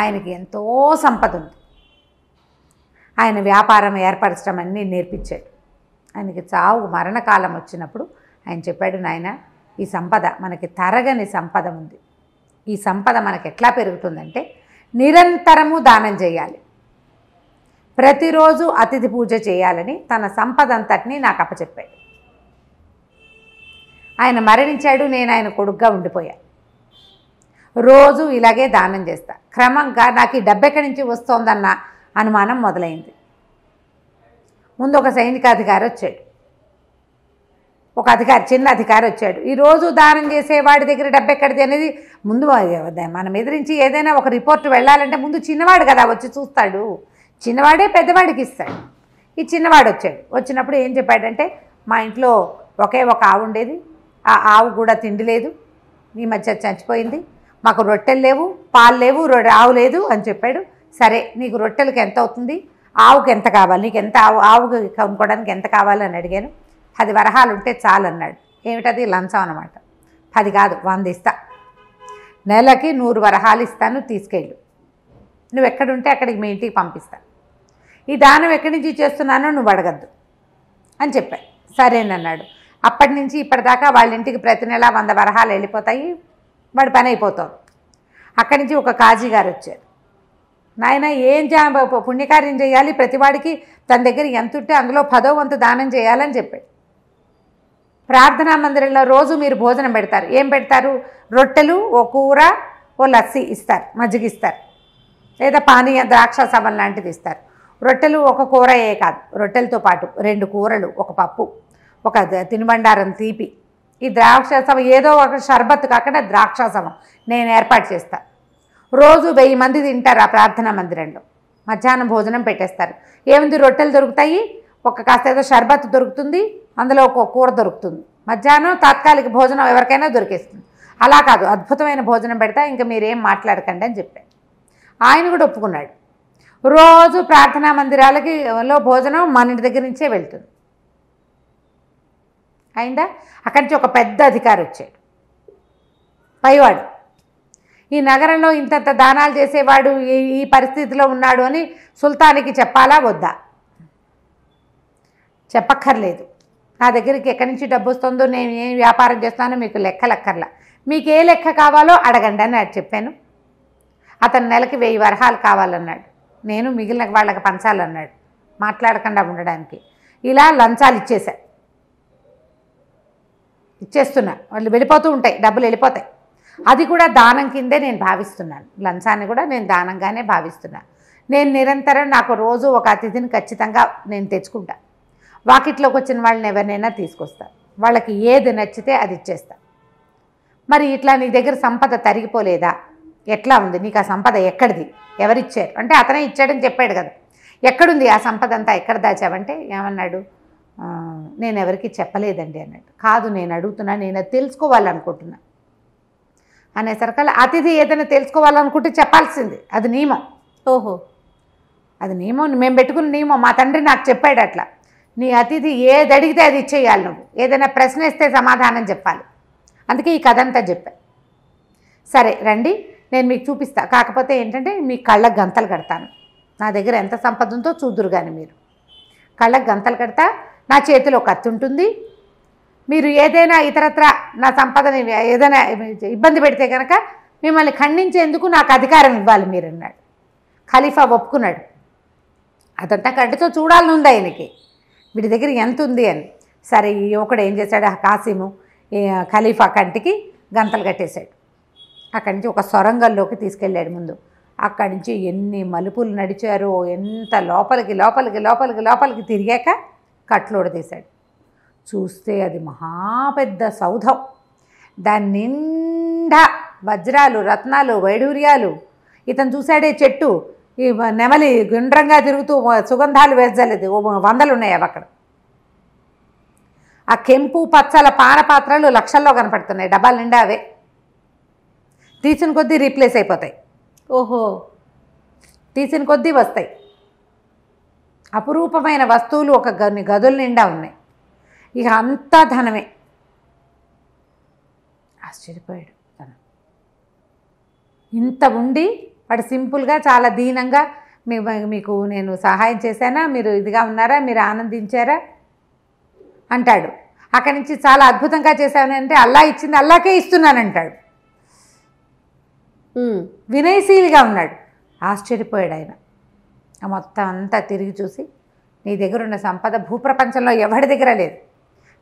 ఆయనకి ఎంతో సంపద ఉంది. ఆయన వ్యాపారం ఏర్పరచడం అన్నీ నేర్పించాడు. ఆయనకి చావు మరణకాలం వచ్చినప్పుడు ఆయన చెప్పాడు, నాయన ఈ సంపద మనకి తరగని సంపద ఉంది. ఈ సంపద మనకి ఎట్లా పెరుగుతుందంటే నిరంతరము దానం చేయాలి, ప్రతిరోజు అతిథి పూజ చేయాలని తన సంపద అంతటినీ నాకు అప్పచెప్పాడు. ఆయన మరణించాడు, నేను ఆయన కొడుగ్గా ఉండిపోయా. రోజు ఇలాగే దానం చేస్తా. క్రమంగా నాకు ఈ డబ్బు ఎక్కడి నుంచి వస్తోందన్న అనుమానం మొదలైంది. ముందు ఒక సైనికాధికారి వచ్చాడు, ఒక అధికారి, చిన్న అధికారి వచ్చాడు. ఈరోజు దానం చేసేవాడి దగ్గర డబ్బు ఎక్కడిది అనేది ముందు మనం ఎదిరించి ఏదైనా ఒక రిపోర్ట్ వెళ్ళాలంటే ముందు చిన్నవాడు కదా వచ్చి చూస్తాడు, చిన్నవాడే పెద్దవాడికి ఇస్తాడు. ఈ చిన్నవాడు వచ్చాడు. వచ్చినప్పుడు ఏం చెప్పాడంటే, మా ఇంట్లో ఒకే ఒక ఆవు ఉండేది, ఆ ఆవు కూడా తిండి లేదు, ఈ మధ్య చచ్చిపోయింది, మాకు రొట్టెలు లేవు, పాలు లేవు, ఆవు లేదు అని చెప్పాడు. సరే నీకు రొట్టెలకి ఎంత అవుతుంది, ఆవుకి ఎంత కావాలి, నీకు ఎంత ఆవుకి కొనుక్కోవడానికి ఎంత కావాలని అడిగాను. 10 వరహాలు ఉంటే చాలు అన్నాడు. ఏమిటది? లంచం అనమాట. 10 కాదు 100 ఇస్తా, నెలకి 100 వరహాలు ఇస్తాను, తీసుకెళ్ళు, నువ్వు ఎక్కడుంటే అక్కడికి మీ ఇంటికి పంపిస్తా, ఈ దానం ఎక్కడి నుంచి చేస్తున్నానో నువ్వు అడగద్దు అని చెప్పాడు. సరేనన్నాడు. అప్పటి నుంచి ఇప్పటిదాకా వాళ్ళ ఇంటికి ప్రతి నెల 100 వరహాలు వెళ్ళిపోతాయి, వాడి పని అయిపోతుంది. అక్కడి నుంచి ఒక కాజీ గారు వచ్చారు. నాయన ఏం పుణ్యకార్యం చేయాలి, ప్రతివాడికి తన దగ్గర ఎంత ఉంటే అందులో 10వ వంతు దానం చేయాలని చెప్పాడు. ప్రార్థనా మందిరంలో రోజు మీరు భోజనం పెడతారు. ఏం పెడతారు? రొట్టెలు, ఓ కూర, ఓ లస్సీ ఇస్తారు, మజ్జిగ ఇస్తారు, లేదా పానీయ ద్రాక్షాసమం లాంటిది ఇస్తారు. రొట్టెలు ఒక కూరయే కాదు, రొట్టెలతో పాటు 2 కూరలు, ఒక పప్పు, ఒక తినుబండారం తీపి, ఈ ద్రాక్షాసమం ఏదో ఒక షర్బత్ కాకుండా ద్రాక్షాసమం నేను ఏర్పాటు చేస్తాను. రోజు 1000 మంది తింటారు ఆ ప్రార్థనా మందిరంలో. మధ్యాహ్నం భోజనం పెట్టేస్తారు. ఏముంది, రొట్టెలు దొరుకుతాయి, ఒక కాస్త ఏదో షర్బత్ దొరుకుతుంది, అందులో ఒక కూర దొరుకుతుంది. మధ్యాహ్నం తాత్కాలిక భోజనం ఎవరికైనా దొరికేస్తుంది. అలా కాదు, అద్భుతమైన భోజనం పెడతా, ఇంకా మీరేం మాట్లాడకండి అని చెప్పాడు. ఆయన కూడా ఒప్పుకున్నాడు. రోజు ప్రార్థనా మందిరాలకి భోజనం మన ఇంటి దగ్గర నుంచే వెళ్తుంది. అయిందా? అక్కడి నుంచి ఒక పెద్ద అధికారి వచ్చాడు, పైవాడు. ఈ నగరంలో ఇంతంత దానాలు చేసేవాడు ఈ పరిస్థితిలో ఉన్నాడు అని సుల్తానికి చెప్పాలా వద్దా? చెప్పక్కర్లేదు. నా దగ్గరికి ఎక్కడి నుంచి డబ్బు వస్తుందో, నేను ఏం వ్యాపారం చేస్తానో మీకు లెక్కలక్కర్లా, మీకు ఏ లెక్క కావాలో అడగండి అని చెప్పాను. అతను నెలకి 1000 వరహాలు కావాలన్నాడు. నేను మిగిలిన వాళ్ళకి పంచాలన్నాడు, మాట్లాడకుండా ఉండడానికి. ఇలా లంచాలు ఇచ్చేస్తున్నా. వాళ్ళు వెళ్ళిపోతూ ఉంటాయి, డబ్బులు వెళ్ళిపోతాయి. అది కూడా దానం కిందే నేను భావిస్తున్నాను. లంచాన్ని కూడా నేను దానంగానే భావిస్తున్నాను. నేను నిరంతరం నాకు రోజు ఒక అతిథిని ఖచ్చితంగా నేను తెచ్చుకుంటా. వాకిట్లోకి వచ్చిన వాళ్ళని ఎవరినైనా తీసుకొస్తా, వాళ్ళకి ఏది నచ్చితే అది ఇచ్చేస్తా. మరి ఇట్లా నీ దగ్గర సంపద తరిగిపోలేదా? ఎట్లా ఉంది నీకు ఆ సంపద? ఎక్కడిది? ఎవరిచ్చారు అంటే అతనే ఇచ్చాడని చెప్పాడు కదా. ఎక్కడుంది ఆ సంపద అంతా? ఎక్కడ దాచావంటే ఏమన్నాడు? నేను ఎవరికి చెప్పలేదండి అన్నాడు. కాదు, నేను అడుగుతున్నా, నేను అది తెలుసుకోవాలనుకుంటున్నా అనేసరికల్లా అతిథి ఏదైనా తెలుసుకోవాలనుకుంటే చెప్పాల్సింది, అది నియమం. ఓహో, అది నియమం, మేము పెట్టుకున్న నియమం. మా తండ్రి నాకు చెప్పాడు అట్లా. నీ అతిథి ఏది అడిగితే అది ఇచ్చేయాలి, నువ్వు ఏదైనా ప్రశ్న ఇస్తే సమాధానం చెప్పాలి. అందుకే ఈ కథ అంతా చెప్పా. సరే రండి, నేను మీకు చూపిస్తా. కాకపోతే ఏంటంటే మీ కళ్ళకు గంతలు కడతాను. నా దగ్గర ఎంత సంపద ఉందో చూదురు కానీ మీరు. కళ్ళకు గంతలు కడతా, నా చేతిలో కత్తి ఉంటుంది. మీరు ఏదైనా ఇతరత్ర నా సంపదని ఏదైనా ఇబ్బంది పెడితే కనుక మిమ్మల్ని ఖండించేందుకు నాకు అధికారం ఇవ్వాలి మీరు అన్నాడు. ఖలీఫా ఒప్పుకున్నాడు. అదంతా కంటితో చూడాలని ఉంది ఆయనకి, వీడి దగ్గర ఎంత ఉంది అని. సరే ఈ ఒకడు ఏం చేశాడు, కాసిము ఖలీఫా కంటికి గంతలు కట్టేశాడు. అక్కడి నుంచి ఒక సొరంగంలోకి తీసుకెళ్ళాడు. ముందు అక్కడి నుంచి ఎన్ని మలుపులు నడిచారో, ఎంత లోపలికి లోపలికి లోపలికి లోపలికి తిరిగాక కట్లోడ తీశాడు. చూస్తే అది మహాపెద్ద సౌధం. దాని నిండా వజ్రాలు, రత్నాలు, వైడూర్యాలు. ఇతను చూశాడే చెట్టు, ఈ నెమలి గుండ్రంగా తిరుగుతూ సుగంధాలు వేసలేదు, 100 ఉన్నాయి అవి అక్కడ. ఆ కెంపు పచ్చల పానపాత్రలు లక్షల్లో కనపడుతున్నాయి, డబ్బాల నిండా అవే. తీసిన కొద్దీ రీప్లేస్ అయిపోతాయి. ఓహో, తీసిన కొద్దీ వస్తాయి. అపురూపమైన వస్తువులు ఒక గదుల నిండా ఉన్నాయి. ఇక అంతా ధనమే. ఆశ్చర్యపోయాడు తను. ఇంత ఉండి వాడు సింపుల్గా చాలా దీనంగా మీకు నేను సహాయం చేశానా, మీరు ఇదిగా ఉన్నారా, మీరు ఆనందించారా అంటాడు. అక్కడి నుంచి చాలా అద్భుతంగా చేశానంటే అల్లా ఇచ్చింది అల్లాకే ఇస్తున్నానంటాడు. వినయశీలిగా ఉన్నాడు. ఆశ్చర్యపోయాడు ఆయన. మొత్తం అంతా తిరిగి చూసి, నీ దగ్గర ఉన్న సంపద భూప్రపంచంలో ఎవరి దగ్గర లేదు,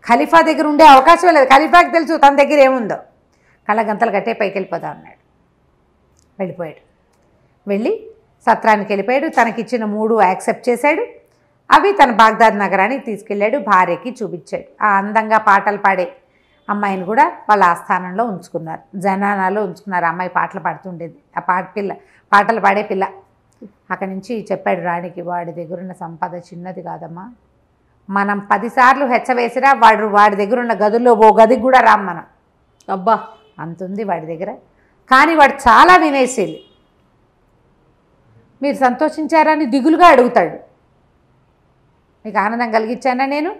ఖలీఫా దగ్గర ఉండే అవకాశం లేదు. ఖలీఫాకి తెలుసు తన దగ్గర ఏముందో. కళ్ళగంతలు కట్టే పైకి వెళ్ళిపోతా ఉన్నాడు. వెళ్ళిపోయాడు. వెళ్ళి సత్రానికి వెళ్ళిపోయాడు. తనకిచ్చిన 3 యాక్సెప్ట్ చేశాడు. అవి తన బాగ్దాద్ నగరానికి తీసుకెళ్ళాడు. భార్యకి చూపించాడు. ఆ అందంగా పాటలు పాడే అమ్మాయిని కూడా వాళ్ళ ఆస్థానంలో ఉంచుకున్నారు, జనానాలో ఉంచుకున్నారు. అమ్మాయి పాటలు పాడుతుండేది, ఆ పాటలు పాడే పిల్ల. అక్కడి నుంచి చెప్పాడు రాణికి, వాడి దగ్గరున్న సంపద చిన్నది కాదమ్మా, మనం 10 సార్లు హెచ్చవేసినా వాడి దగ్గరున్న గదుల్లో ఓ గదికి కూడా రాం మనం. అబ్బా, అంతుంది వాడి దగ్గర. కానీ వాడు చాలా వినయశీలి. మీరు సంతోషించారని దిగులుగా అడుగుతాడు. మీకు ఆనందం కలిగించానా, నేను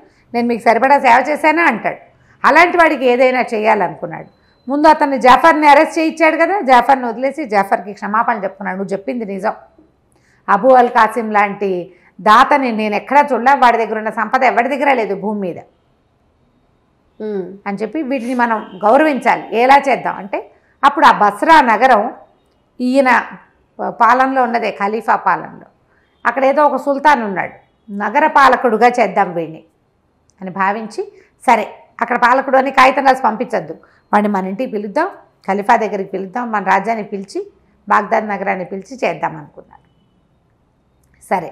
మీకు సరిపడా సేవ చేశానా అంటాడు. అలాంటి వాడికి ఏదైనా చేయాలనుకున్నాడు. ముందు అతన్ని జాఫర్ని అరెస్ట్ చేయించాడు కదా, జాఫర్ని వదిలేసి జాఫర్కి క్షమాపణ చెప్పుకున్నాడు. నువ్వు చెప్పింది నిజం, అబూ అల్ కాసిం లాంటి దాతని నేను ఎక్కడా చూడలే, వాడి దగ్గర ఉన్న సంపద ఎవరి దగ్గర లేదు భూమి మీద అని చెప్పి వీటిని మనం గౌరవించాలి. ఎలా చేద్దాం అంటే, అప్పుడు ఆ బస్రా నగరం ఈయన పాలనలో ఉన్నదే, ఖలీఫా పాలనలో. అక్కడ ఏదో ఒక సుల్తాన్ ఉన్నాడు, నగర పాలకుడుగా చేద్దాం వీడిని అని భావించి, సరే అక్కడ పాలకుడు అని కాగితం రాసి పంపించద్దు, వాడిని మన ఇంటికి పిలుద్దాం, ఖలీఫా దగ్గరికి పిలుద్దాం, మన రాజ్యాన్ని పిలిచి బాగ్దాద్ నగరాన్ని పిలిచి చేద్దాం అనుకున్నాడు. సరే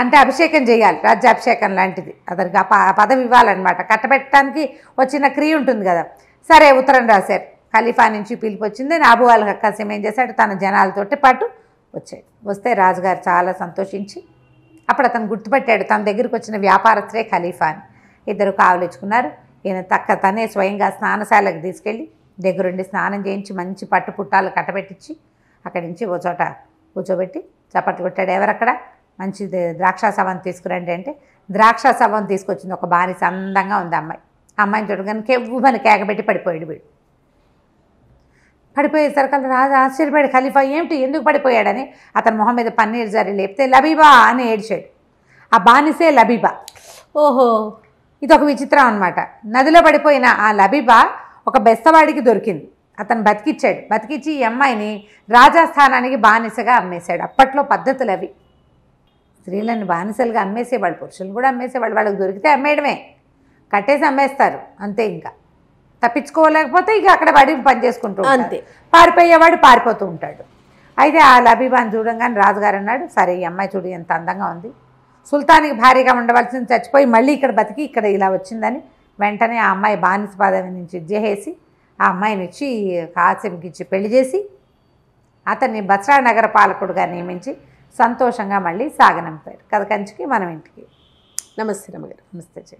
అంటే అభిషేకం చేయాలి, రాజ్యాభిషేకం లాంటిది. అతనికి ఆ పదవి ఇవ్వాలన్నమాట. కట్టబెట్టడానికి వచ్చిన క్రియ ఉంటుంది కదా. సరే ఉత్తరం రాశారు. ఖలీఫా నుంచి పిలుపు వచ్చింది. అబూ అల్ కాసిం ఏం చేశాడు, తన జనాలతోటి పాటు వచ్చాడు. వస్తే రాజుగారు చాలా సంతోషించి, అప్పుడు అతను గుర్తుపట్టాడు తన దగ్గరికి వచ్చిన వ్యాపారస్తులే ఖలీఫా అని. ఇద్దరు కావలించుకున్నారు. ఈయన తనే స్వయంగా స్నానశాలకు తీసుకెళ్ళి దగ్గరుండి స్నానం చేయించి మంచి పట్టు పుట్టాలు కట్టబెట్టించి అక్కడి నుంచి ఓ చోట కూర్చోబెట్టి చప్పట్లు కొట్టాడు. ఎవరక్కడ, మంచి ద్రాక్ష సవం తీసుకురండి అంటే ద్రాక్ష సవం తీసుకొచ్చింది. ఒక బానిస, అందంగా ఉంది అమ్మాయి. ఆ అమ్మాయిని చూడగానే కెవ్వుమని కేకబెట్టి పడిపోయాడు వీడు. పడిపోయేసరికి రాజు ఆశ్చర్యపోయాడు. ఖలీఫా ఏమిటి, ఎందుకు పడిపోయాడని అతని మొహం మీద పన్నీర్ జరి లేపితే లబీబా అని ఏడ్చాడు. ఆ బానిసే లబీబా. ఓహో, ఇది ఒక విచిత్రం అనమాట. నదిలో పడిపోయిన ఆ లబీబా ఒక బెస్తవాడికి దొరికింది. అతను బతికిచ్చాడు. బతికిచ్చి ఈ అమ్మాయిని రాజస్థానానికి బానిసగా అమ్మేశాడు. అప్పట్లో పద్ధతులు అవి. స్త్రీలను బానిసలుగా అమ్మేసేవాళ్ళు, పురుషులు కూడా అమ్మేసేవాళ్ళు. వాళ్ళకి దొరికితే అమ్మేయడమే, కట్టేసి అమ్మేస్తారు అంతే. ఇంకా తప్పించుకోలేకపోతే ఇక అక్కడ పడి పని చేసుకుంటూ అంతే. పారిపోయేవాడు పారిపోతూ ఉంటాడు. అయితే ఆ లబీబాని చూడంగానే రాజుగారు అన్నాడు, సరే ఈ అమ్మాయి చూడు ఎంత అందంగా ఉంది, సుల్తానికి భారీగా ఉండవలసింది చచ్చిపోయి మళ్ళీ ఇక్కడ బతికి ఇక్కడ ఇలా వచ్చిందని వెంటనే ఆ అమ్మాయి బానిస పదవి నుంచి ఇచ్చేసి ఆ అమ్మాయిని ఇచ్చి కాసింకి ఇచ్చి పెళ్లి చేసి అతన్ని బస్రా నగర పాలకుడుగా నియమించి సంతోషంగా మళ్ళీ సాగనంపారు. కథ కంచికి మనం ఇంటికి. నమస్తే రమ్మగారు. నమస్తే.